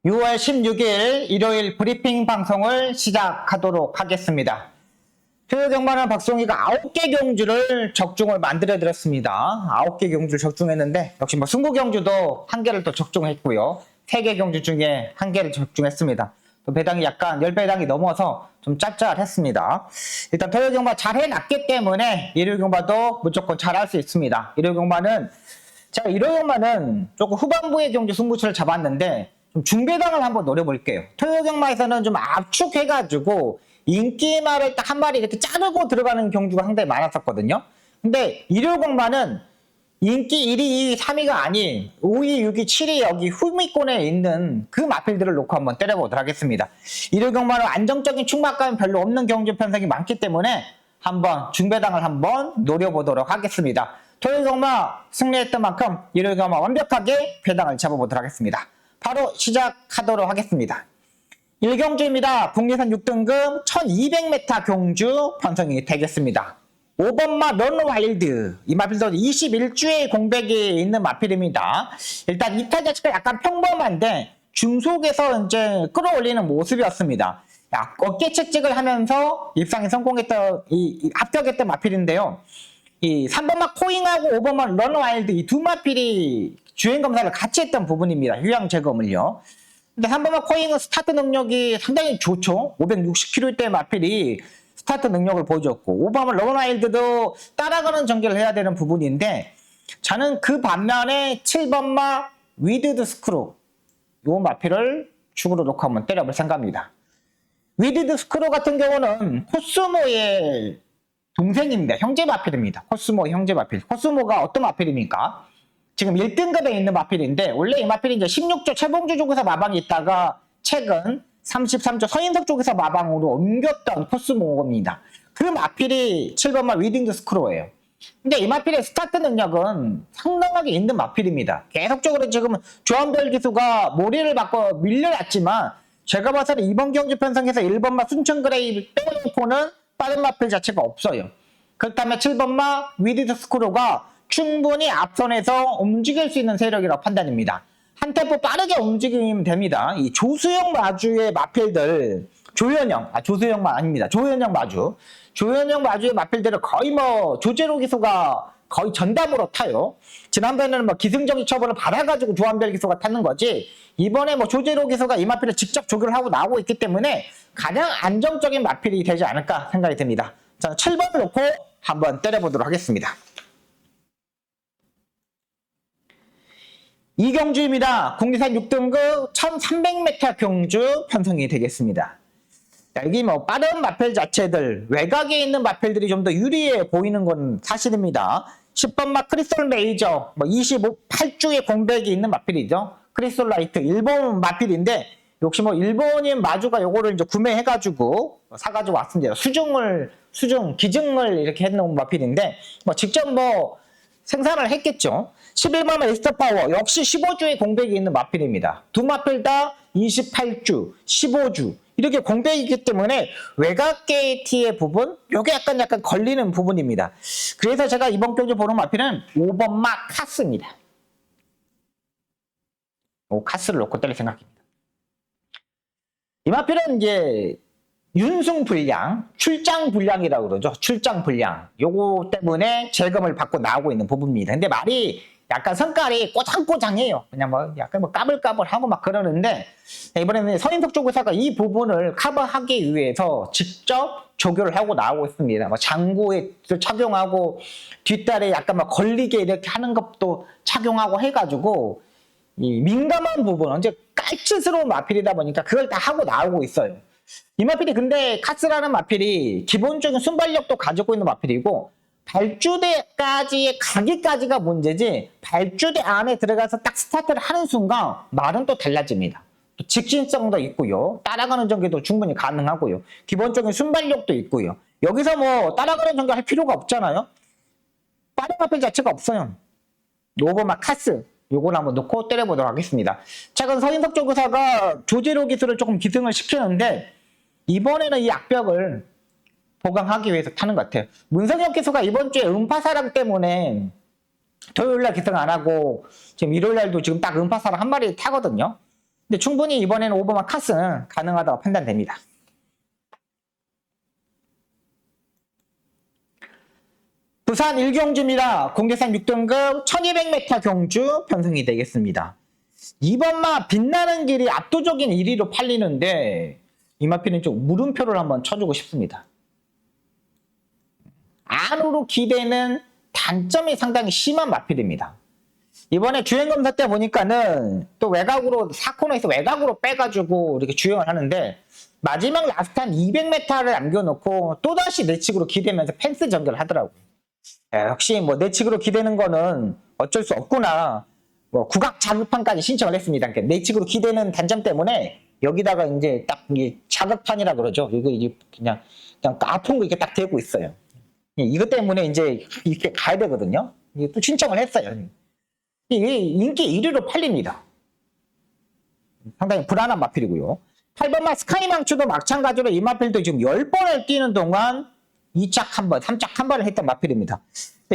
6월 16일 일요일 브리핑 방송을 시작하도록 하겠습니다. 토요 경마는 박송이가 9개 경주를 적중을 만들어 드렸습니다. 9개 경주를 적중했는데 역시 승부 경주도 1개를 또 적중했고요. 3개 경주 중에 1개를 적중했습니다. 또 배당이 약간 10배당이 넘어서 좀 짭짤했습니다. 일단 토요 경마 잘 해놨기 때문에 일요일 경마도 무조건 잘할 수 있습니다. 일요일 경마는 제가 일요일 경마는 조금 후반부의 경주 승부처를 잡았는데 좀 중배당을 한번 노려볼게요. 토요 경마에서는 좀 압축해가지고 인기말을 딱 한 마리 이렇게 자르고 들어가는 경주가 상당히 많았었거든요. 근데 일요일 경마는 인기 1위, 2위, 3위가 아닌 5위, 6위, 7위 여기 후미권에 있는 그 마필들을 놓고 한번 때려보도록 하겠습니다. 일요일 경마는 안정적인 축막감이 별로 없는 경주 편성이 많기 때문에 한번 중배당을 한번 노려보도록 하겠습니다. 토요일 경마 승리했던 만큼 일요일 경마 완벽하게 배당을 잡아보도록 하겠습니다. 바로 시작하도록 하겠습니다. 1경주입니다. 국내산 6등급 1200m 경주 편성이 되겠습니다. 5번마 런와일드 이 마필도 21주의 공백이 있는 마필입니다. 일단 이탈 자체가 약간 평범한데 중속에서 이제 끌어올리는 모습이었습니다. 어깨 채찍을 하면서 입상에 성공했던 합격했던 마필인데요. 이 3번마 코잉하고 5번마 런와일드 이 두 마필이 주행 검사를 같이 했던 부분입니다. 휴양 재검을요. 근데 3번마 코잉은 스타트 능력이 상당히 좋죠. 560km대 마필이 스타트 능력을 보여줬고 5번마 런와일드도 따라가는 전개를 해야 되는 부분인데 저는 그 반면에 7번마 위드드 스크루 이 마필을 축으로 놓고 한번 때려볼 생각입니다. 위드드 스크루 같은 경우는 코스모의 동생입니다. 형제 마필입니다. 코스모 형제 마필. 코스모가 어떤 마필입니까? 지금 1등급에 있는 마필인데 원래 이 마필이 이제 16조 최봉주 쪽에서 마방이 있다가 최근 33조 서인석 쪽에서 마방으로 옮겼던 코스모입니다. 그 마필이 7번마 위딩드 스크로예요. 근데 이 마필의 스타트 능력은 상당하게 있는 마필입니다. 계속적으로 지금 조한별 기수가 모리를 바꿔 밀려났지만 제가 봐서는 이번 경주 편성에서 1번마 순천그레이를 빼놓고는 빠른 마필 자체가 없어요. 그렇다면 7번마 위딩드 스크로가 충분히 앞선에서 움직일 수 있는 세력이라고 판단입니다. 한 템포 빠르게 움직이면 됩니다. 이 조수영 마주의 마필들, 조수영만 아닙니다. 조현영 마주의 마필들을 거의 조재로 기수가 거의 전담으로 타요. 지난번에는 기승전결 처벌을 받아가지고 조한별 기수가 타는 거지, 이번에 조재로 기수가 이 마필을 직접 조교를 하고 나오고 있기 때문에 가장 안정적인 마필이 되지 않을까 생각이 듭니다. 자, 7번을 놓고 한번 때려보도록 하겠습니다. 2경주입니다. 국내산 6등급 1300m 경주 편성이 되겠습니다. 자, 여기 빠른 마필 자체들, 외곽에 있는 마필들이 좀 더 유리해 보이는 건 사실입니다. 10번마 크리스톨 메이저, 28주의 공백이 있는 마필이죠. 크리스톨 라이트, 일본 마필인데, 역시 일본인 마주가 요거를 이제 구매해가지고, 사가지고 왔습니다. 기증을 이렇게 해놓은 마필인데, 직접 생산을 했겠죠. 11번마 에스터파워 역시 15주의 공백이 있는 마필입니다. 두 마필 다 28주, 15주 이렇게 공백이 있기 때문에 외곽 게이트의 부분 요게 약간 걸리는 부분입니다. 그래서 제가 이번 경주 보는 마필은 5번마 카스입니다. 카스를 놓고 때릴 생각입니다. 이 마필은 이제 윤승 불량, 출장 불량이라고 그러죠. 출장 불량. 요거 때문에 재검을 받고 나오고 있는 부분입니다. 근데 말이 약간 성깔이 꼬장꼬장해요. 그냥 약간 까불까불하고 그러는데, 이번에는 서인석 조교사가 이 부분을 커버하기 위해서 직접 조교를 하고 나오고 있습니다. 장구에 착용하고 뒷다리에 약간 걸리게 이렇게 하는 것도 착용하고 해가지고 이 민감한 부분, 이제 깔츠스러운 마필이다 보니까 그걸 다 하고 나오고 있어요. 이 마필이 근데 카스라는 마필이 기본적인 순발력도 가지고 있는 마필이고 발주대까지의 가기까지가 문제지, 발주대 안에 들어가서 딱 스타트를 하는 순간 말은 또 달라집니다. 또 직진성도 있고요. 따라가는 전개도 충분히 가능하고요. 기본적인 순발력도 있고요. 여기서 따라가는 전개 할 필요가 없잖아요. 빠른 마필 자체가 없어요. 노버마 카스 요걸 한번 놓고 때려보도록 하겠습니다. 최근 서인석 조교사가 조제로 기술을 조금 기승을 시키는데 이번에는 이 악벽을 보강하기 위해서 타는 것 같아요. 문성혁 기수가 이번 주에 음파사랑 때문에 토요일날 기승 안 하고 지금 일요일날도 지금 딱 음파사랑 한 마리 타거든요. 근데 충분히 이번에는 오버마 카스는 가능하다고 판단됩니다. 부산 1경주입니다. 공개상 6등급 1200m 경주 편성이 되겠습니다. 이번마 빛나는 길이 압도적인 1위로 팔리는데 이 마필은 좀 물음표를 한번 쳐주고 싶습니다. 안으로 기대는 단점이 상당히 심한 마필입니다. 이번에 주행검사 때 보니까는 또 외곽으로 4코너에서 외곽으로 빼가지고 이렇게 주행을 하는데 마지막 라스트 한 200m를 남겨놓고 또다시 내측으로 기대면서 펜스 전개를 하더라고요. 역시 뭐 내측으로 기대는 거는 어쩔 수 없구나. 뭐 국악 자극판까지 신청을 했습니다. 그러니까 내측으로 기대는 단점 때문에 여기다가 이제 딱 이게 자극판이라 그러죠. 이거 이제 그냥 아픈 거 이렇게 딱 대고 있어요. 이것 때문에 이제 이렇게 가야 되거든요. 이게 또 신청을 했어요. 이게 인기 1위로 팔립니다. 상당히 불안한 마필이고요. 8번마 스카이망추도 마찬가지로 이 마필도 지금 10번을 뛰는 동안 2짝 한 번, 3짝 한 번을 했던 마필입니다.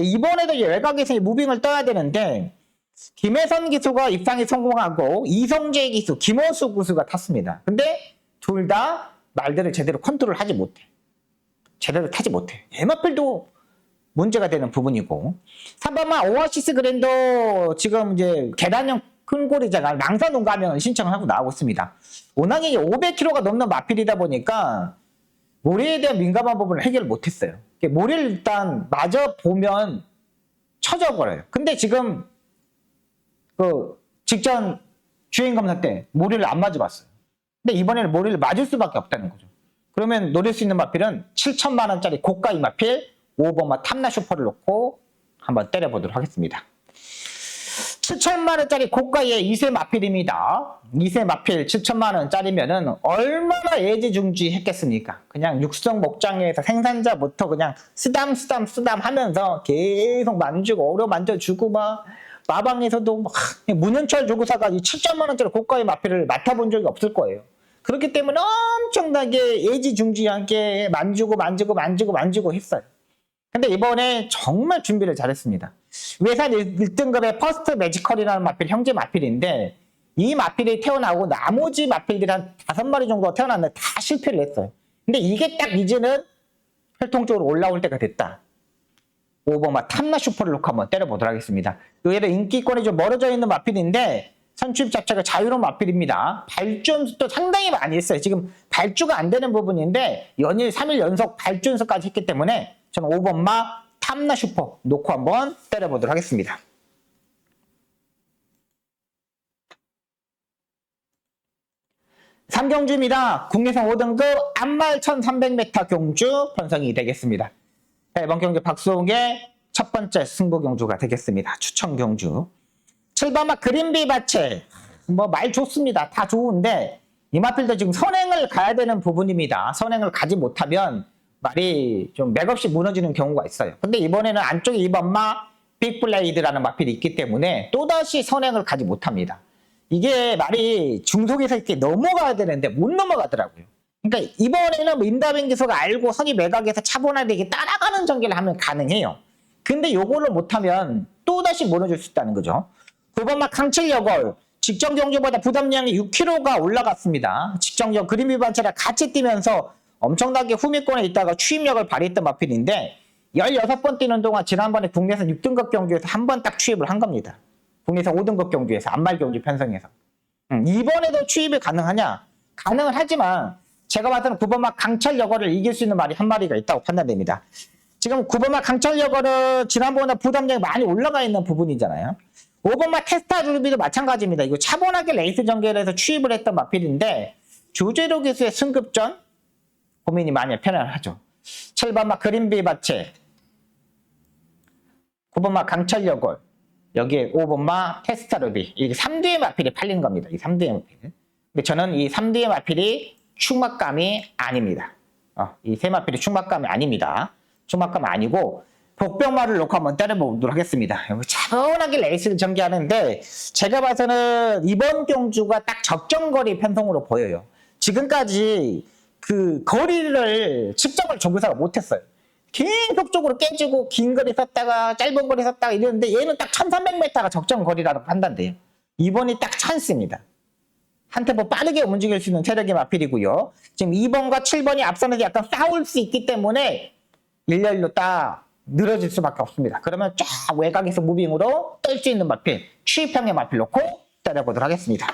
이번에도 외곽에서 무빙을 떠야 되는데 김혜선 기수가 입상에 성공하고 이성재 기수, 김호수 기수가 탔습니다. 근데 둘 다 말들을 제대로 컨트롤 하지 못해. 제대로 타지 못해. 마필도 문제가 되는 부분이고 3번마 오아시스 그랜더 지금 이제 계단형 큰 고리자가 낭산동 가면 신청을 하고 나오고 있습니다. 워낙에 500km가 넘는 마필이다 보니까 모래에 대한 민감한 부분을 해결을 못했어요. 모래를 일단 맞아 보면 쳐져버려요. 근데 지금 그 직전 주행검사 때 모래를 안 맞아봤어요. 근데 이번에는 모래를 맞을 수밖에 없다는 거죠. 그러면 노릴 수 있는 마필은 7천만 원짜리 고가 이 마필 5번마 탐나 슈퍼를 놓고 한번 때려보도록 하겠습니다. 7천만 원짜리 고가의 2세 마필입니다. 2세 마필 7천만 원짜리면은 얼마나 애지중지 했겠습니까? 그냥 육성 목장에서 생산자부터 그냥 쓰담 하면서 계속 만지고 어려 만져주고 막 마방에서도 막 문현철 조구사가 이 7천만 원짜리 고가의 마필을 맡아본 적이 없을 거예요. 그렇기 때문에 엄청나게 애지중지하게 만지고 했어요. 근데 이번에 정말 준비를 잘했습니다. 외산 1등급의 퍼스트 매지컬이라는 마필, 형제 마필인데 이 마필이 태어나고 나머지 마필들이 한 5마리 정도가 태어났는데 다 실패를 했어요. 근데 이게 딱 이제는 활동적으로 올라올 때가 됐다. 5번마 탐나 슈퍼를 놓고 한번 때려보도록 하겠습니다. 의외로 인기권이 좀 멀어져 있는 마필인데 선출입 자체가 자유로운 마필입니다. 발주 연습도 상당히 많이 했어요. 지금 발주가 안 되는 부분인데 연일 3일 연속 발주 연습까지 했기 때문에 저는 5번마 탐나 슈퍼 놓고 한번 때려보도록 하겠습니다. 삼경주입니다. 국내선 5등급 안말 1300m 경주 편성이 되겠습니다. 이번 경주 박수홍의 첫 번째 승부 경주가 되겠습니다. 추천 경주. 7번마 그린비 바체. 뭐 말 좋습니다. 다 좋은데 이 마필도 지금 선행을 가야 되는 부분입니다. 선행을 가지 못하면 말이 좀 맥없이 무너지는 경우가 있어요. 근데 이번에는 안쪽에 2번마 빅블레이드라는 마필이 있기 때문에 또다시 선행을 가지 못합니다. 이게 말이 중속에서 이렇게 넘어가야 되는데 못 넘어가더라고요. 그러니까 이번에는 임다빈 기수가 알고 선이 매각에서 차분하게 이렇게 따라가는 전개를 하면 가능해요. 근데 요거를 못하면 또다시 무너질 수 있다는 거죠. 9번마 강칠여걸 직전 경주보다 부담량이 6kg가 올라갔습니다. 직전경 그린비 반차랑 같이 뛰면서 엄청나게 후미권에 있다가 추입력을 발휘했던 마필인데 16번 뛰는 동안 지난번에 국내선 6등급 경주에서 한 번 딱 추입을 한 겁니다. 국내선 5등급 경주에서 안말 경주 편성해서. 이번에도 추입이 가능하냐? 가능을 하지만 제가 봤을 때는 9번마 강철여걸을 이길 수 있는 말이 한 마리가 있다고 판단됩니다. 지금 9번마 강철여걸은 지난번보다 부담량이 많이 올라가 있는 부분이잖아요. 5번마 테스타 루비도 마찬가지입니다. 이거 차분하게 레이스 전개를 해서 추입을 했던 마필인데 조재로 기수의 승급전 고민이 많이 편안하죠. 7번마 그린비 바체 9번마 강철여걸 여기에 5번마 테스타 루비 이게 3대의 마필이 팔리는 겁니다. 이 3대의 마필. 근데 저는 이 3대의 마필이 충막감이 아닙니다. 이 세 마필이 충막감이 아닙니다. 충막감 아니고 복병마를 놓고 한번 때려보도록 하겠습니다. 차분하게 레이스를 전개하는데 제가 봐서는 이번 경주가 딱 적정거리 편성으로 보여요. 지금까지 그 거리를 측정을 조교사가 못했어요. 계속적으로 깨지고 긴 거리 썼다가 짧은 거리 썼다가 이랬는데 얘는 딱 1300m가 적정거리라고 판단돼요. 이번이 딱 찬스입니다. 한 템포 빠르게 움직일 수 있는 체력의 마필이고요. 지금 2번과 7번이 앞선에서 약간 싸울 수 있기 때문에 일렬로 딱 늘어질 수밖에 없습니다. 그러면 쫙 외곽에서 무빙으로 뜰 수 있는 마필, 추입형의 마필 놓고 때려보도록 하겠습니다.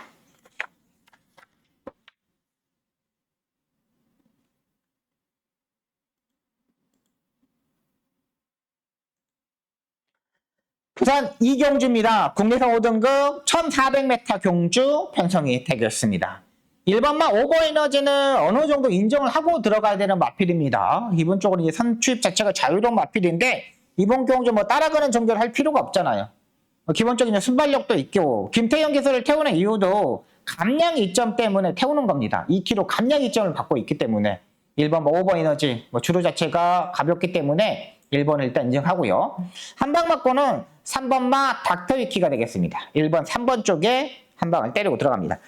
부산 이경주입니다. 국내선 5등급 1400m 경주 편성이 되겠습니다. 1번마 오버에너지는 어느 정도 인정을 하고 들어가야 되는 마필입니다. 기본적으로 이제 선추입 자체가 자유로운 마필인데 이번 경주 뭐 따라가는 정도를 할 필요가 없잖아요. 기본적인 순발력도 있고 김태형 기술을 태우는 이유도 감량 이점 때문에 태우는 겁니다. 2kg 감량 이점을 받고 있기 때문에 1번 뭐 오버에너지 주로 자체가 가볍기 때문에 1번을 일단 인정하고요. 한방 맞고는 3번마 닥터위키가 되겠습니다. 1번, 3번 쪽에 한 방을 때리고 들어갑니다.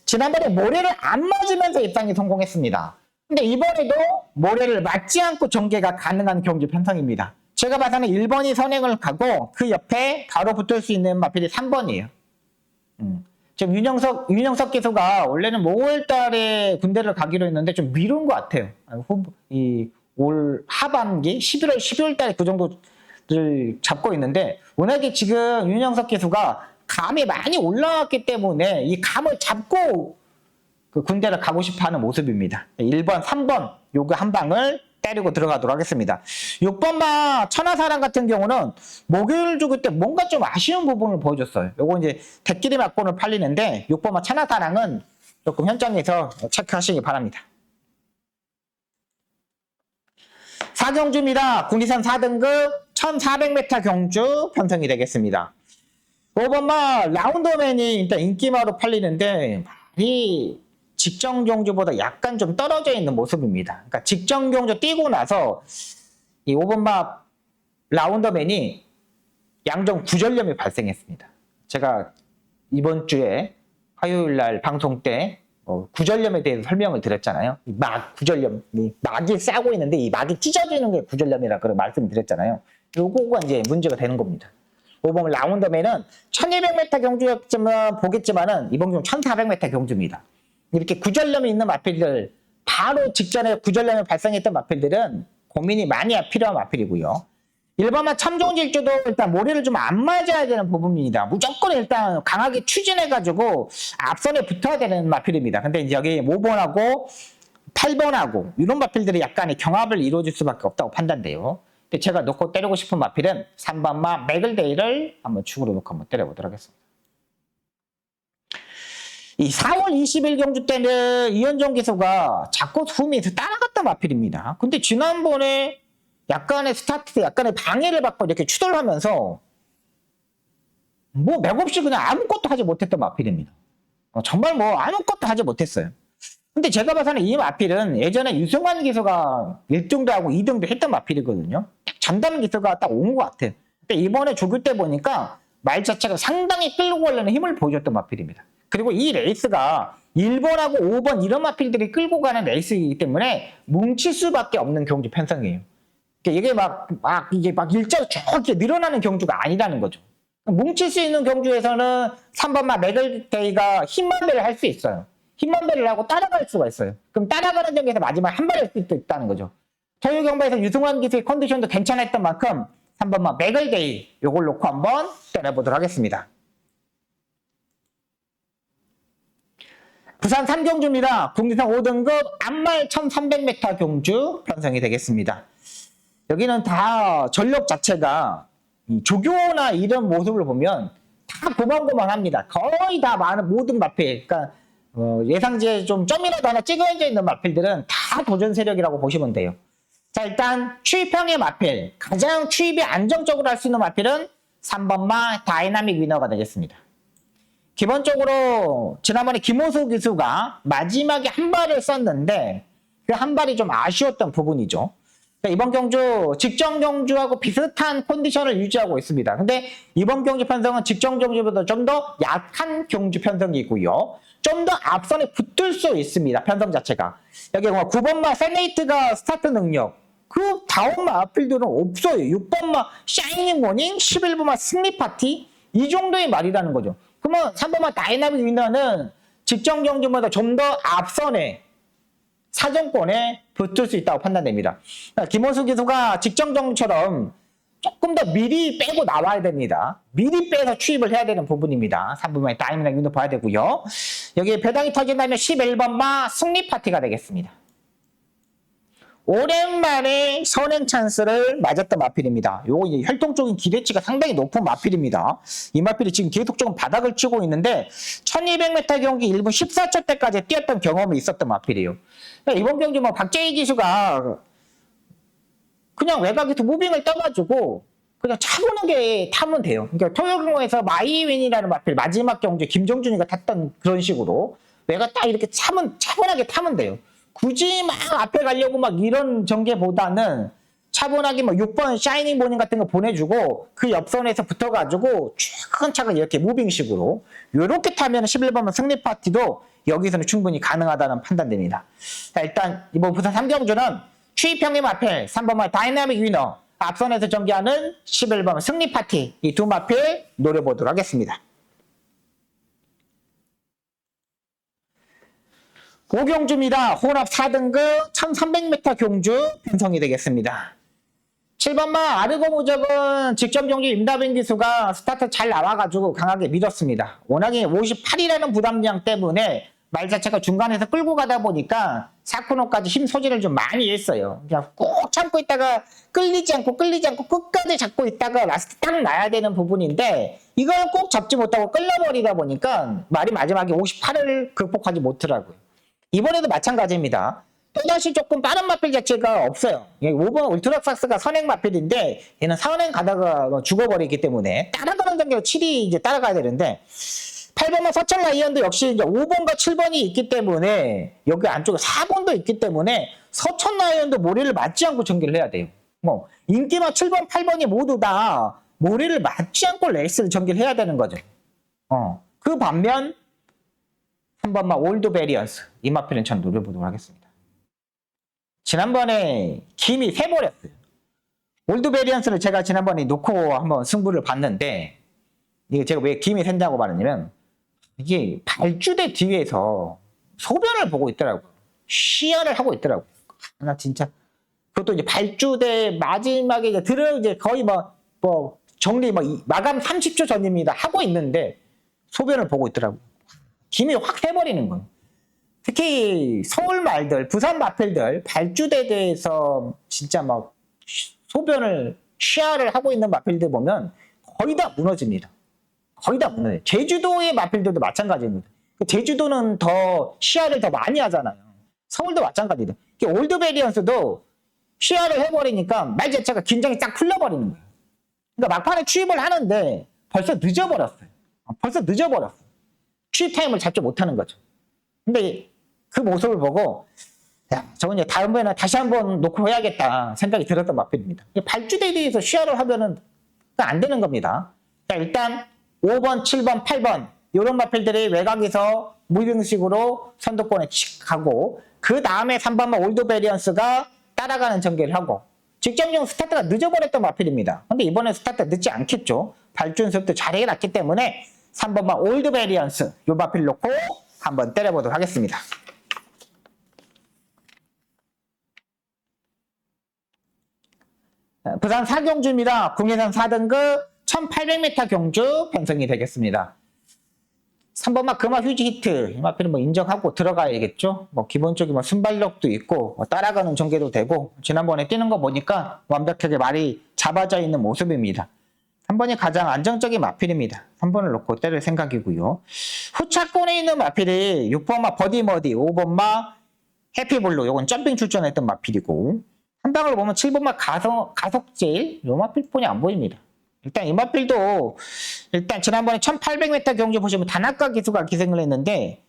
지난번에 모래를 안 맞으면서 입상이 성공했습니다. 근데 이번에도 모래를 맞지 않고 전개가 가능한 경주 편성입니다. 제가 봐서는 1번이 선행을 가고 그 옆에 바로 붙을 수 있는 마필이 3번이에요. 지금 윤영석 기수가 원래는 5월 달에 군대를 가기로 했는데 좀 미룬 것 같아요. 올 하반기 11월, 12월 달에 그 정도를 잡고 있는데 워낙에 지금 윤영석 기수가 감이 많이 올라왔기 때문에 이 감을 잡고 그 군대를 가고 싶어하는 모습입니다. 1번, 3번 요거 한 방을 때리고 들어가도록 하겠습니다. 6번마 천하사랑 같은 경우는 목요일 주그 때 뭔가 좀 아쉬운 부분을 보여줬어요. 요거 이제 대끼리 맞고는 팔리는데 6번마 천하사랑은 조금 현장에서 체크하시기 바랍니다. 4경주입니다. 국리선 4등급 1400m 경주 편성이 되겠습니다. 5번마 라운더맨이 일단 인기마로 팔리는데 이 직전 경주보다 약간 좀 떨어져 있는 모습입니다. 그러니까 직전 경주 뛰고 나서 이 5번마 라운더맨이 양정 구절염이 발생했습니다. 제가 이번 주에 화요일 날 방송 때 구절염에 대해서 설명을 드렸잖아요. 구절염, 막이 싸고 있는데 이 막이 찢어지는 게 구절염이라 그런 말씀드렸잖아요. 요거가 이제 문제가 되는 겁니다. 5번 라운더맨은 1200m 경주였지만 보겠지만은 이번 경주 1400m 경주입니다. 이렇게 구절염이 있는 마필들 바로 직전에 구절염이 발생했던 마필들은 고민이 많이 필요한 마필이고요. 1번만 참종질주도 일단 모래를 좀 안 맞아야 되는 부분입니다. 무조건 일단 강하게 추진해가지고 앞선에 붙어야 되는 마필입니다. 근데 이제 여기 5번하고 8번하고 이런 마필들이 약간의 경합을 이루어질 수밖에 없다고 판단돼요. 근데 제가 놓고 때리고 싶은 마필은 3번마 맥을데이를 한번 축으로 놓고 한번 때려보도록 하겠습니다. 이 4월 20일 경주 때는 이현종 기수가 자꾸 숨에서 따라갔던 마필입니다. 근데 지난번에 약간의 스타트, 약간의 방해를 받고 이렇게 추돌하면서 맥없이 그냥 아무것도 하지 못했던 마필입니다. 정말 아무것도 하지 못했어요. 근데 제가 봐서는 이 마필은 예전에 유승환 기수가 1등도 하고 2등도 했던 마필이거든요. 전담 기수가 딱 온 것 같아요. 근데 이번에 조교 때 보니까 말 자체가 상당히 끌고 가려는 힘을 보여줬던 마필입니다. 그리고 이 레이스가 1번하고 5번 이런 마필들이 끌고 가는 레이스이기 때문에 뭉칠 수밖에 없는 경주 편성이에요. 이게 이게 일자로 저렇게 늘어나는 경주가 아니라는 거죠. 뭉칠 수 있는 경주에서는 3번마 맥을데이가 힘만배를 할 수 있어요. 힘만배를 하고 따라갈 수가 있어요. 그럼 따라가는 중에서 마지막 한 발을 할 수 있다는 거죠. 저유경마에서 유승환 기수의 컨디션도 괜찮았던 만큼 3번마 맥을데이 요걸 놓고 한번 때려보도록 하겠습니다. 부산 3경주입니다. 국리선 5등급 안말 1300m 경주 편성이 되겠습니다. 여기는 다 전력 자체가 조교나 이런 모습을 보면 다 고만고만합니다. 거의 다 모든 마필, 그러니까 예상지에 좀 점이라도 하나 찍어져 있는 마필들은 다 도전 세력이라고 보시면 돼요. 자, 일단 추입형의 마필, 가장 추입이 안정적으로 할 수 있는 마필은 3번마 다이나믹 위너가 되겠습니다. 기본적으로 지난번에 김호수 기수가 마지막에 한 발을 썼는데 그 한 발이 좀 아쉬웠던 부분이죠. 이번 경주 직전 경주하고 비슷한 컨디션을 유지하고 있습니다. 근데 이번 경주 편성은 직전 경주보다 좀 더 약한 경주 편성이고요. 좀 더 앞선에 붙을 수 있습니다. 편성 자체가. 여기 9번마 세네이트가 스타트 능력. 그 다음 마필들은 없어요. 6번마 샤이닝 모닝, 11번마 승리 파티 이 정도의 말이라는 거죠. 그러면 3번마 다이나믹 위너는 직전 경주보다 좀 더 앞선에 사정권에 붙을 수 있다고 판단됩니다. 김원수 기수가 직전 경주처럼 조금 더 미리 빼고 나와야 됩니다. 미리 빼서 추입을 해야 되는 부분입니다. 3번의 타이밍이랑 윤도 봐야 되고요. 여기 배당이 터진다면 11번마 승리 파티가 되겠습니다. 오랜만에 선행 찬스를 맞았던 마필입니다. 요거 이제 혈통적인 기대치가 상당히 높은 마필입니다. 이 마필이 지금 계속 조금 바닥을 치고 있는데 1200m 경기 1분 14초 때까지 뛰었던 경험이 있었던 마필이에요. 그러니까 이번 경기 뭐 박재희 기수가 그냥 외곽에서 무빙을 떠가지고 그냥 차분하게 타면 돼요. 그러니까 토요경에서 마이윈이라는 마필 마지막 경주 김정준이가 탔던 그런 식으로 외곽 딱 이렇게 차분하게 타면 돼요. 굳이 막 앞에 가려고 막 이런 전개보다는 차분하게 뭐 6번 샤이닝 모닝 같은 거 보내주고 그 옆선에서 붙어가지고 차근차근 이렇게 무빙식으로 이렇게 타면 11번은 승리 파티도 여기서는 충분히 가능하다는 판단됩니다. 자, 일단 이번 부산 3경주는 추입형님 앞에 3번만 다이나믹 위너 앞선에서 전개하는 11번 승리 파티 이 두 마필 노려보도록 하겠습니다. 5경주입니다. 혼합 4등급 1300m 경주 편성이 되겠습니다. 7번마 아르고 무적은 직전 경기 임다빈 기수가 스타트 잘 나와가지고 강하게 밀었습니다. 워낙에 58이라는 부담량 때문에 말 자체가 중간에서 끌고 가다 보니까 4코너까지 힘 소진을 좀 많이 했어요. 그냥 꼭 참고 있다가 끌리지 않고 끝까지 잡고 있다가 라스트 딱 나야 되는 부분인데 이걸 꼭 잡지 못하고 끌려버리다 보니까 말이 마지막에 58을 극복하지 못하더라고요. 이번에도 마찬가지입니다. 또다시 조금 빠른 마필 자체가 없어요. 5번 울트라삭스가 선행 마필인데 얘는 선행 가다가 죽어버리기 때문에 따라가는 단계로 7이 이제 따라가야 되는데 8번만 서천 라이언도 역시 이제 5번과 7번이 있기 때문에 여기 안쪽에 4번도 있기 때문에 서천 라이언도 모래를 맞지 않고 전개를 해야 돼요. 뭐 인기만 7번, 8번이 모두 다 모래를 맞지 않고 레이스를 전개를 해야 되는 거죠. 그 반면 3번만 올드 베리언스 이 마필은 전 노려보도록 하겠습니다. 지난번에 김이 새버렸어요. 올드 베리언스를 제가 지난번에 놓고 한번 승부를 봤는데 이게 제가 왜 김이 샌다고 말하냐면 이게 발주대 뒤에서 소변을 보고 있더라고요. 시야를 하고 있더라고요. 나 진짜 그것도 이제 발주대 마지막에 이제 거의 뭐 정리 마감 30초 전입니다 하고 있는데 소변을 보고 있더라고요. 김이 확 해버리는 거예요. 특히 서울 말들, 부산 마필들 발주대에 대해서 진짜 막 소변을 시야를 하고 있는 마필들 보면 거의 다 무너집니다. 거의 다 무너져요. 제주도의 마필들도 마찬가지입니다. 제주도는 더 시야를 더 많이 하잖아요. 서울도 마찬가지다. 올드 베리언스도 시야를 해버리니까 말 자체가 긴장이 쫙 풀려버리는 거예요. 그러니까 막판에 추입을 하는데 벌써 늦어버렸어요. 추입 타임을 잡지 못하는 거죠. 근데 그 모습을 보고 야, 저건 이제 다음번에는 다시 한번 놓고 해야겠다 생각이 들었던 마필입니다. 발주대에 대해서 시야를 하면은 안 되는 겁니다. 자, 일단 5번, 7번, 8번 이런 마필들이 외곽에서 무빙식으로 선두권에 가고 그 다음에 3번만 올드 베리언스가 따라가는 전개를 하고 직전용 스타트가 늦어버렸던 마필입니다. 근데 이번에 스타트 늦지 않겠죠. 발주 연습도 잘 해놨기 때문에 3번만 올드 베리언스 요 마필 놓고 한번 때려보도록 하겠습니다. 부산 4경주입니다. 국내산 4등급 1800m 경주 편성이 되겠습니다. 3번마 금화 휴지 히트 이 마필은 뭐 인정하고 들어가야겠죠. 뭐 기본적인 순발력도 있고 따라가는 전개도 되고 지난번에 뛰는 거 보니까 완벽하게 말이 잡아져 있는 모습입니다. 3번이 가장 안정적인 마필입니다. 3번을 놓고 때릴 생각이고요. 후차권에 있는 마필이 6번마 버디머디, 5번마 해피블루, 요건 점핑 출전했던 마필이고 한 방을 보면 7번마 가속제일, 요 마필뿐이 안 보입니다. 일단 이 마필도 일단 지난번에 1800m 경주 보시면 단학가 기수가 기생을 했는데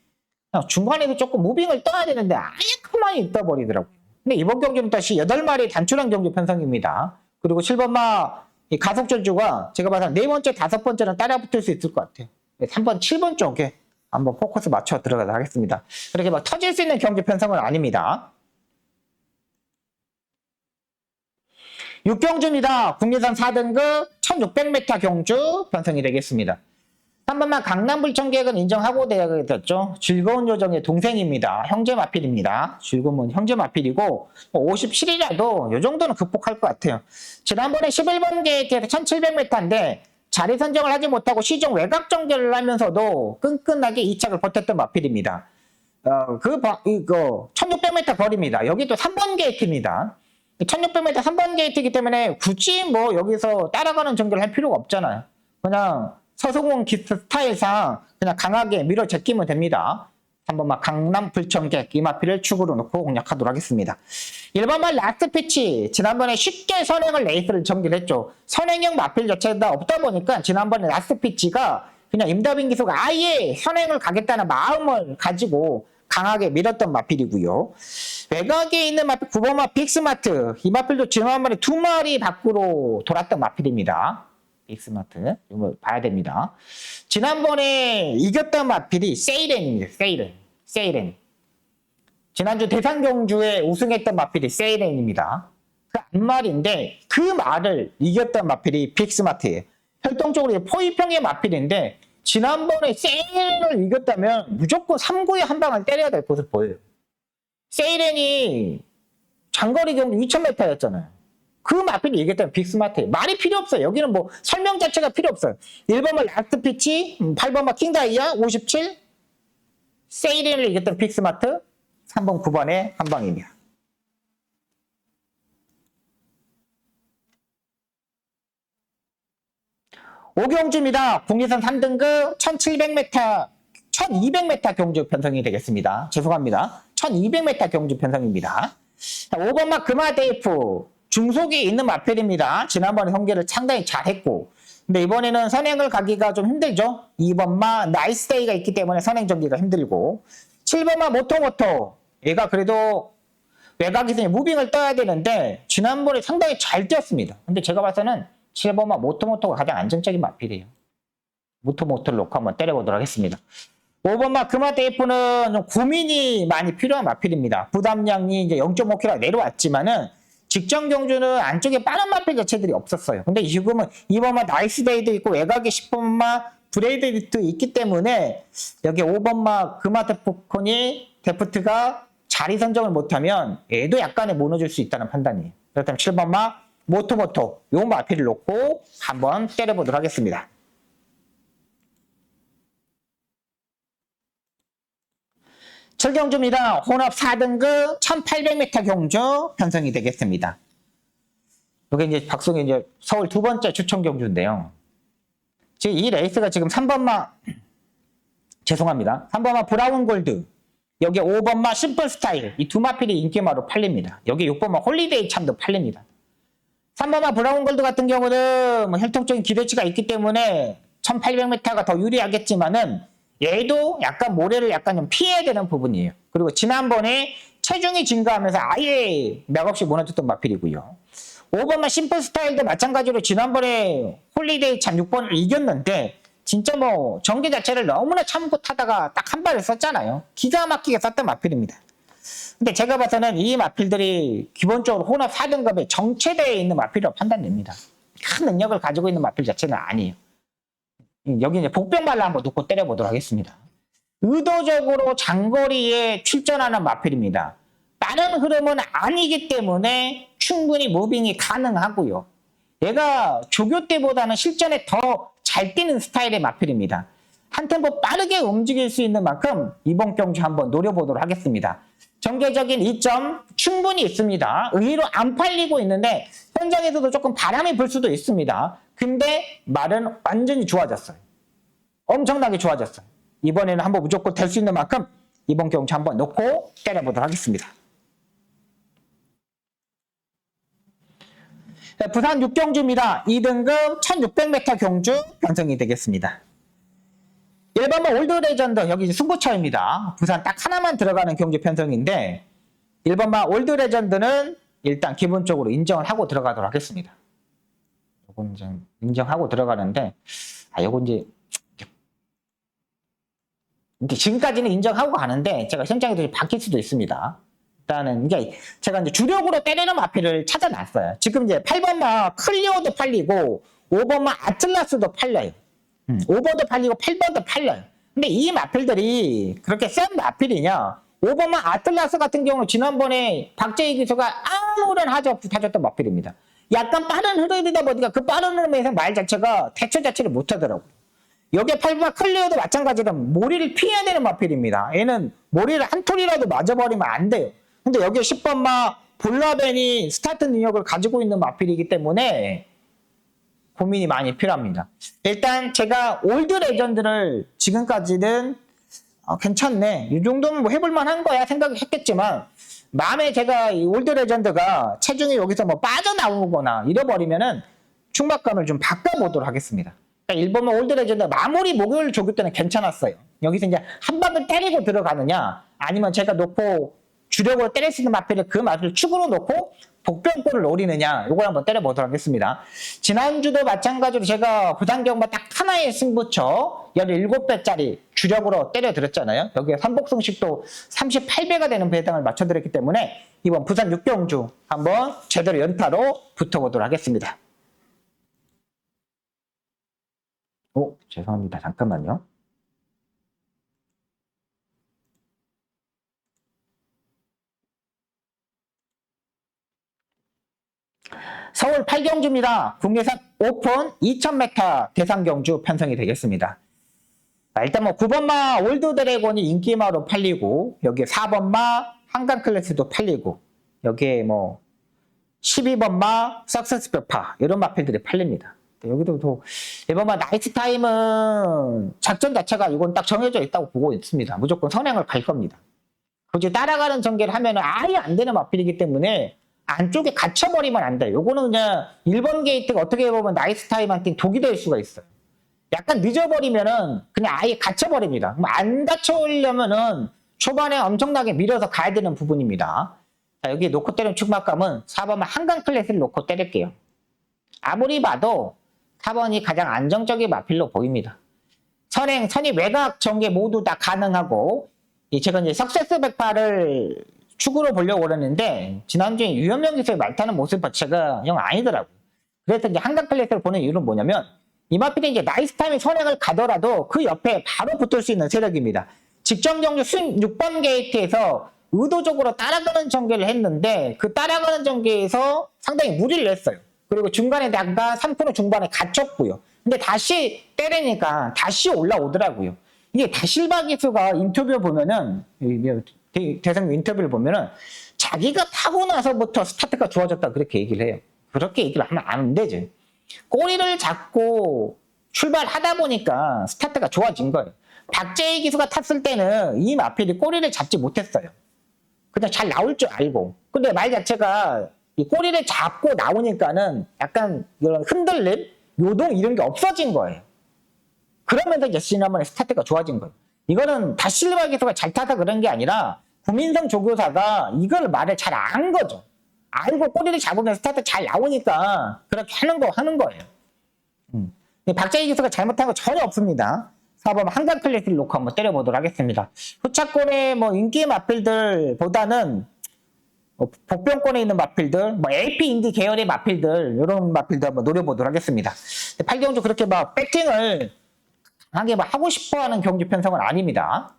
중간에도 조금 무빙을 떠야 되는데 아예 가만히 떠버리더라고요. 근데 이번 경주는 다시 8마리 단출한 경주 편성입니다. 그리고 7번마 이 가속전주가 제가 봐서 4번째, 5번째는 따라 붙을 수 있을 것 같아요. 3번, 7번 쪽에 한번 포커스 맞춰 들어가도록 하겠습니다. 그렇게 막 터질 수 있는 경주 편성은 아닙니다. 6경주입니다. 국내산 4등급 1600m 경주 편성이 되겠습니다. 3번만 강남불청계획은 인정하고 되었죠. 즐거운 요정의 동생입니다. 형제 마필입니다. 즐거운 형제 마필이고 57이라도 이 정도는 극복할 것 같아요. 지난번에 11번 게이트에서 1700m인데 자리 선정을 하지 못하고 시종 외곽 정결을 하면서도 끈끈하게 2착을 버텼던 마필입니다. 1600m 거리입니다. 여기 또 3번 게이트입니다. 1600m 3번 게이트이기 때문에 굳이 뭐 여기서 따라가는 전개를 할 필요가 없잖아요. 그냥 서성훈 기스 스타일상 그냥 강하게 밀어 제끼면 됩니다. 3번만 강남 불청객 이 마필을 축으로 놓고 공략하도록 하겠습니다. 1번만 라스트 피치. 지난번에 쉽게 선행을 레이스를 전개를 했죠. 선행형 마필 자체가 없다 보니까 지난번에 라스트 피치가 그냥 임다빈 기수가 아예 선행을 가겠다는 마음을 가지고 강하게 밀었던 마필이고요. 외곽에 있는 마필 9번만 빅스마트. 이 마필도 지난번에 2마리 밖으로 돌았던 마필입니다. 빅스마트 이거 봐야 됩니다. 지난번에 이겼던 마필이 세이렌입니다. 세이렌. 지난주 대상경주에 우승했던 마필이 세이렌입니다. 그 앞말인데 그 말을 이겼던 마필이 빅스마트예요. 활동적으로 포위평의 마필인데 지난번에 세이렌을 이겼다면 무조건 3구에 한 방을 때려야 될 것으로 보여요. 세이렌이 장거리 경주 2000m였잖아요. 그 마필이 이겼다면 빅스마트예요. 말이 필요 없어요. 여기는 뭐 설명 자체가 필요 없어요. 1번만 라스트 피치, 8번만 킹다이아 57, 세이렌을 이겼던 빅스마트, 3번 9번의 한 방입니다. 오경주입니다. 국내선 3등급 1700m, 1200m 경주 편성이 되겠습니다. 죄송합니다. 1200m 경주 편성입니다. 5번만 금화데이프. 중속이 있는 마필입니다. 지난번에 경기를 상당히 잘했고 근데 이번에는 선행을 가기가 좀 힘들죠. 2번만 나이스데이가 있기 때문에 선행 전기가 힘들고 7번만 모토모토 얘가 그래도 외곽에서 무빙을 떠야 되는데 지난번에 상당히 잘 뛰었습니다. 근데 제가 봐서는 7번만 모토모토가 가장 안정적인 마필이에요. 모토모토를 놓고 한번 때려보도록 하겠습니다. 5번만 금화데이프는 좀 고민이 많이 필요한 마필입니다. 부담량이 이제 0.5kg 내려왔지만은 직전 경주는 안쪽에 빠른 마필 자체들이 없었어요. 근데 지금은 2번만 나이스데이도 있고 외곽에 10번만 브레이드도 있기 때문에 여기 5번만 데프트가 자리 선정을 못하면 얘도 약간의 무너질 수 있다는 판단이에요. 그렇다면 7번만 모토모토 요 마필을 놓고 한번 때려보도록 하겠습니다. 철경주입니다. 혼합 4등급 1800m 경주 편성이 되겠습니다. 이게 이제 박송이 이제 서울 두 번째 추천 경주인데요. 지금 이 레이스가 지금 3번마 죄송합니다. 3번마 브라운 골드 여기 5번마 심플 스타일 이 두 마필이 인기마로 팔립니다. 여기 6번마 홀리데이 참도 팔립니다. 3번마 브라운 골드 같은 경우는 뭐 혈통적인 기대치가 있기 때문에 1800m가 더 유리하겠지만은 얘도 약간 모래를 약간 좀 피해야 되는 부분이에요. 그리고 지난번에 체중이 증가하면서 아예 맥없이 무너졌던 마필이고요. 5번만 심플 스타일도 마찬가지로 지난번에 홀리데이 참 6번을 이겼는데 진짜 뭐 전개 자체를 너무나 참고 타다가 딱 한 발을 썼잖아요. 기가 막히게 썼던 마필입니다. 근데 제가 봐서는 이 마필들이 기본적으로 혼합 4등급에 정체되어 있는 마필이라고 판단됩니다. 큰 능력을 가지고 있는 마필 자체는 아니에요. 여기 이제 복병발로 한번 놓고 때려보도록 하겠습니다. 의도적으로 장거리에 출전하는 마필입니다. 빠른 흐름은 아니기 때문에 충분히 무빙이 가능하고요. 얘가 조교 때보다는 실전에 더 잘 뛰는 스타일의 마필입니다. 한 템포 빠르게 움직일 수 있는 만큼 이번 경주 한번 노려보도록 하겠습니다. 전개적인 이점 충분히 있습니다. 의외로 안 팔리고 있는데 현장에서도 조금 바람이 불 수도 있습니다. 근데 말은 완전히 좋아졌어요. 엄청나게 좋아졌어요. 이번에는 한번 무조건 될 수 있는 만큼 이번 경주 한번 놓고 때려보도록 하겠습니다. 부산 6경주입니다. 2등급 1600m 경주 편성이 되겠습니다. 1번만 올드 레전드 여기 승부처입니다. 부산 딱 하나만 들어가는 경주 편성인데 1번만 올드 레전드는 일단 기본적으로 인정을 하고 들어가도록 하겠습니다. 요건 이제 인정하고 들어가는데 요건 이제 지금까지는 인정하고 가는데 제가 현장에서 바뀔 수도 있습니다. 일단은 이제 제가 이제 주력으로 때리는 마필을 찾아놨어요. 지금 이제 8번만 클리오도 팔리고 5번만 아틀라스도 팔려요. 5번도 팔리고 8번도 팔려요. 근데 이 마필들이 그렇게 센 마필이냐? 5번만 아틀라스 같은 경우는 지난번에 박재희 기수가 아무런 하자 없이 타줬던 마필입니다. 약간 빠른 흐름이다 보니까 그 빠른 흐름에서 말 자체가 대처 자체를 못하더라고요. 여기에 8번 클리어도 마찬가지로 모리를 피해야 되는 마필입니다. 얘는 모리를 한 톨이라도 맞아버리면 안 돼요. 근데 여기에 10번 마 볼라벤이 스타트 능력을 가지고 있는 마필이기 때문에 고민이 많이 필요합니다. 일단 제가 올드 레전드를 지금까지는 괜찮네, 이 정도면 뭐 해볼만 한 거야 생각했겠지만, 마음에 제가 이 올드 레전드가 체중이 여기서 뭐 빠져나오거나 잃어버리면은 충격감을 좀 바꿔보도록 하겠습니다. 그러니까 1번만 올드 레전드 마무리 목요일 조교 때는 괜찮았어요. 여기서 이제 한 방을 때리고 들어가느냐, 아니면 제가 놓고 주력으로 때릴 수 있는 마필을 그 마필을 축으로 놓고 복병골을 노리느냐, 요걸 한번 때려보도록 하겠습니다. 지난주도 마찬가지로 제가 부단경마 딱 하나의 승부처 17배짜리 주력으로 때려드렸잖아요. 여기에 삼복승식도 38배가 되는 배당을 맞춰드렸기 때문에 이번 부산 6경주 한번 제대로 연타로 붙어보도록 하겠습니다. 죄송합니다. 잠깐만요. 서울 8경주입니다. 국내산 오픈 2000m 대상경주 편성이 되겠습니다. 일단 뭐 9번마 올드 드래곤이 인기마로 팔리고, 여기에 4번마 한강 클래스도 팔리고, 여기에 뭐 12번마 석세스 벽파 이런 마필들이 팔립니다. 여기도 또 1번마 나이트 타임은 작전 자체가 이건 딱 정해져 있다고 보고 있습니다. 무조건 선행을 갈 겁니다. 굳이 따라가는 전개를 하면 아예 안 되는 마필이기 때문에 안쪽에 갇혀버리면 안 돼요. 요거는 그냥 1번 게이트가 어떻게 보면 나이스 타임한테 독이 될 수가 있어요. 약간 늦어버리면은 그냥 아예 갇혀버립니다. 안 갇혀오려면은 초반에 엄청나게 밀어서 가야 되는 부분입니다. 자, 여기 놓고 때리는 축막감은 4번만 한강 클래스를 놓고 때릴게요. 아무리 봐도 4번이 가장 안정적인 마필로 보입니다. 선행, 선입, 외곽 전개 모두 다 가능하고, 제가 이제 석세스 백파를 축으로 보려고 그랬는데 지난주에 유현명 기수의 말타는 모습 자체가 영 아니더라고요. 그래서 이제 한강 클래스를 보는 이유는 뭐냐면, 이 마필이 이제 나이스 타임이 선행을 가더라도 그 옆에 바로 붙을 수 있는 세력입니다. 직전 경주 6번 게이트에서 의도적으로 따라가는 전개를 했는데 그 따라가는 전개에서 상당히 무리를 했어요. 그리고 중간에 다가 3% 중반에 갇혔고요. 근데 다시 때리니까 다시 올라오더라고요. 이게 다실바 기수가 인터뷰 보면은, 대상 인터뷰를 보면은 자기가 타고 나서부터 스타트가 좋아졌다 그렇게 얘기를 해요. 그렇게 얘기를 하면 안 되죠. 꼬리를 잡고 출발하다 보니까 스타트가 좋아진 거예요. 박재희 기수가 탔을 때는 이 마필이 꼬리를 잡지 못했어요. 그냥 잘 나올 줄 알고. 근데 말 자체가 이 꼬리를 잡고 나오니까는 약간 이런 흔들림, 요동 이런 게 없어진 거예요. 그러면서 이제 지난번에 스타트가 좋아진 거예요. 이거는 다실바 기수가 잘 타서 그런 게 아니라 구민성 조교사가 이걸 말을 잘 안 거죠. 알고 꼬리를 잡으면 스타트 잘 나오니까 그렇게 하는 거예요. 박재희 기수가 잘못한 거 전혀 없습니다. 4번 한강 클래스를 놓고 한번 때려보도록 하겠습니다. 후차권의 뭐 인기 마필들보다는 복병권에 있는 마필들, 뭐 AP 인디 계열의 마필들, 이런 마필들 한번 노려보도록 하겠습니다. 8경주 그렇게 막 배팅을 하게 막 하고 싶어 하는 경주 편성은 아닙니다.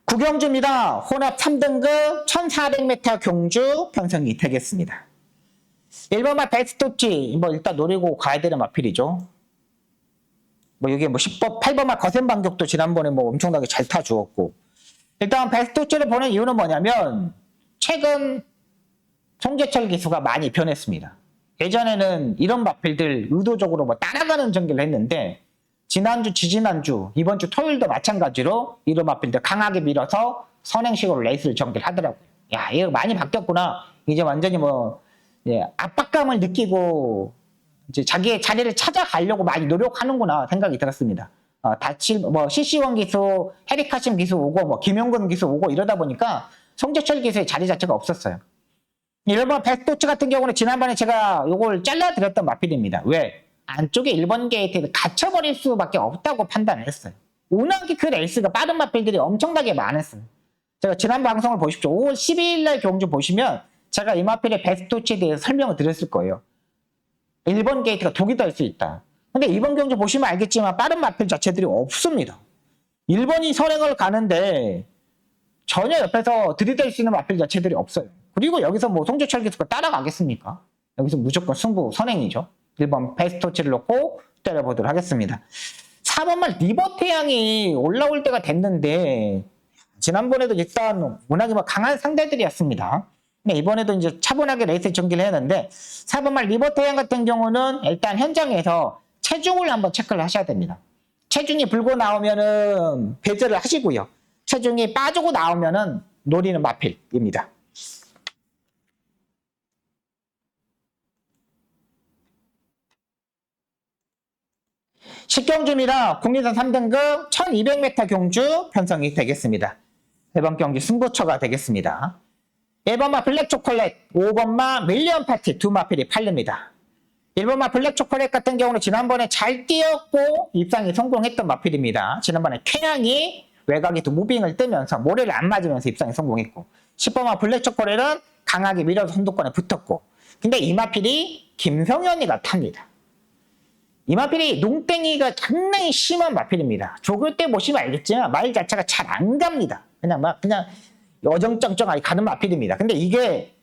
구경주입니다. 혼합 3등급 1400m 경주 편성이 되겠습니다. 1번마 베스토치, 뭐 일단 노리고 가야 되는 마필이죠. 뭐 여기 뭐 10번, 8번마 거센 반격도 지난번에 뭐 엄청나게 잘 타주었고. 일단 베스토치를 보는 이유는 뭐냐면, 최근 송재철 기수가 많이 변했습니다. 예전에는 이런 마필들 의도적으로 뭐 따라가는 전개를 했는데, 지난주, 지지난주, 이번 주 토요일도 마찬가지로 이런 마필들 강하게 밀어서 선행식으로 레이스를 전개를 하더라고요. 야, 이거 많이 바뀌었구나. 이제 완전히 뭐, 압박감을 느끼고, 이제 자기의 자리를 찾아가려고 많이 노력하는구나 생각이 들었습니다. CC1 기수, 해리카심 기수 오고, 뭐, 김용근 기수 오고 이러다 보니까 송재철 기수의 자리 자체가 없었어요. 일본 베스토츠 같은 경우는 지난번에 제가 이걸 잘라드렸던 마필입니다. 왜? 안쪽에 1번 게이트에 갇혀버릴 수밖에 없다고 판단을 했어요. 워낙에 그 레이스가 빠른 마필들이 엄청나게 많았어요. 제가 지난 방송을 보십시오. 5월 12일 날 경주 보시면 제가 이마필의 베스토치에 대해서 설명을 드렸을 거예요. 1번 게이트가 독이 될 수 있다. 근데 이번 경주 보시면 알겠지만 빠른 마필 자체들이 없습니다. 1번이 선행을 가는데 전혀 옆에서 들이댈 수 있는 마필 자체들이 없어요. 그리고 여기서 뭐 송재철 기수가 따라가겠습니까? 여기서 무조건 승부 선행이죠. 1번 베스토치를 놓고 때려보도록 하겠습니다. 4번만 리버태양이 올라올 때가 됐는데 지난번에도 일단 워낙에 뭐 강한 상대들이었습니다. 근데 이번에도 이제 차분하게 레이스 전개를 했는데 4번말 리버태양 같은 경우는 일단 현장에서 체중을 한번 체크를 하셔야 됩니다. 체중이 불고 나오면은 배제를 하시고요. 체중이 빠지고 나오면은 노리는 마필입니다. 식경주입니다. 국내선 3등급 1200m 경주 편성이 되겠습니다. 이번 경기 승부처가 되겠습니다. 1번마 블랙초콜릿, 5번마 밀리언 파티 두 마필이 팔립니다. 1번마 블랙초콜릿 같은 경우는 지난번에 잘 뛰었고 입상이 성공했던 마필입니다. 지난번에 쾌양이 외곽에 무빙을 뜨면서 모래를 안 맞으면서 입상이 성공했고 10번마 블랙초콜릿은 강하게 밀어서 선두권에 붙었고 근데 이 마필이 김성현이가 탑니다. 이 마필이 농땡이가 상당히 심한 마필입니다. 조글 때 보시면 알겠지만 말 자체가 잘 안 갑니다. 그냥 어정쩡쩡하게 가는 마필입니다. 근데 이게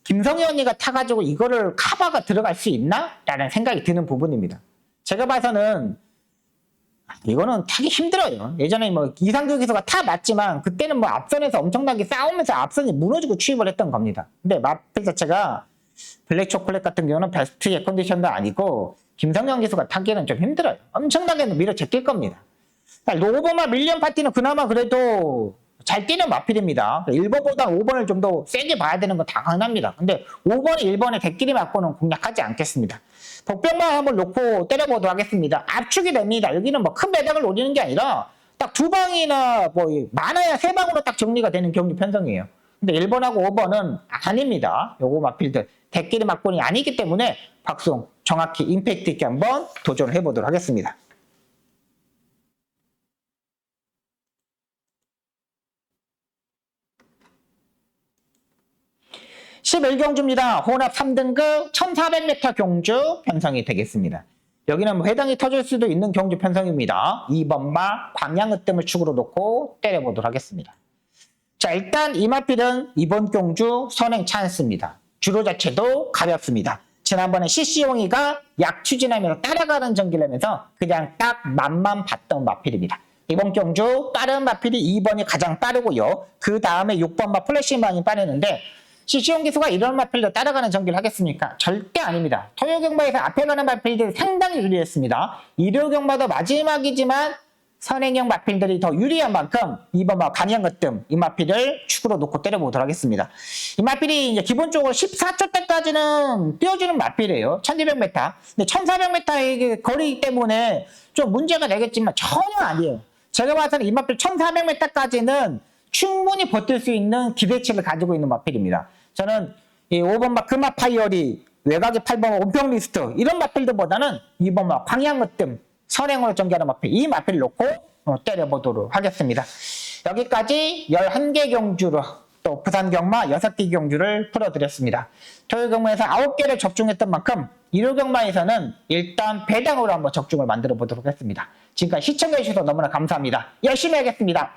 김성현이가 타가지고 이거를 카바가 들어갈 수 있나? 라는 생각이 드는 부분입니다. 제가 봐서는 이거는 타기 힘들어요. 예전에 뭐 이상규 기수가 타 맞지만 그때는 뭐 앞선에서 엄청나게 싸우면서 앞선이 무너지고 추입을 했던 겁니다. 근데 마필 자체가 블랙 초콜릿 같은 경우는 베스트의 컨디션도 아니고 김성현 기수가 타기에는 좀 힘들어요. 엄청나게 밀어제낄 겁니다. 로버마 밀리언 파티는 그나마 그래도 잘 뛰는 마필입니다. 1번보다 5번을 좀 더 세게 봐야 되는 건 당연합니다. 근데 5번이 1번에 대끼리 맞고는 공략하지 않겠습니다. 복병만 한번 놓고 때려보도록 하겠습니다. 압축이 됩니다. 여기는 뭐 큰 배당을 노리는 게 아니라 딱 두 방이나 뭐 많아야 세 방으로 딱 정리가 되는 경기 편성이에요. 근데 1번하고 5번은 아닙니다. 요거 마필들 대끼리 맞고는 아니기 때문에 박송 정확히 임팩트 있게 한번 도전을 해보도록 하겠습니다. 11경주입니다. 혼합 3등급 1400m 경주 편성이 되겠습니다. 여기는 뭐 회당이 터질 수도 있는 경주 편성입니다. 2번마 광양으뜸을 축으로 놓고 때려보도록 하겠습니다. 자, 일단 이 마필은 이번 경주 선행 찬스입니다. 주로 자체도 가볍습니다. 지난번에 CC용이가 약 추진하면서 따라가는 전기를 하면서 그냥 딱 맛만 봤던 마필입니다. 이번 경주 빠른 마필이 2번이 가장 빠르고요. 그 다음에 6번마 플래시만이 빠르는데 CC용 기수가 이런 마필도 따라가는 전기를 하겠습니까? 절대 아닙니다. 토요경마에서 앞에 가는 마필들이 상당히 유리했습니다. 일요경마도 마지막이지만 선행형 마필들이 더 유리한 만큼 2번마 강양거뜸 이 마필을 축으로 놓고 때려보도록 하겠습니다. 이 마필이 이제 기본적으로 14초 때까지는 뛰어주는 마필이에요. 1200m. 근데 1400m의 거리 때문에 좀 문제가 되겠지만 전혀 아니에요. 제가 봐서는 이 마필 1400m까지는 충분히 버틸 수 있는 기대치를 가지고 있는 마필입니다. 저는 이 5번마 금화파이어리, 외곽의 8번마 온평리스트 이런 마필들보다는 2번마 광양으뜸 선행으로 전개하는 마필 이 마필을 놓고 때려보도록 하겠습니다. 여기까지 11개 경주로 또 부산 경마 6개 경주를 풀어드렸습니다. 토요 경마에서 9개를 적중했던 만큼 일요 경마에서는 일단 배당으로 한번 적중을 만들어 보도록 했습니다. 지금까지 시청해주셔서 너무나 감사합니다. 열심히 하겠습니다.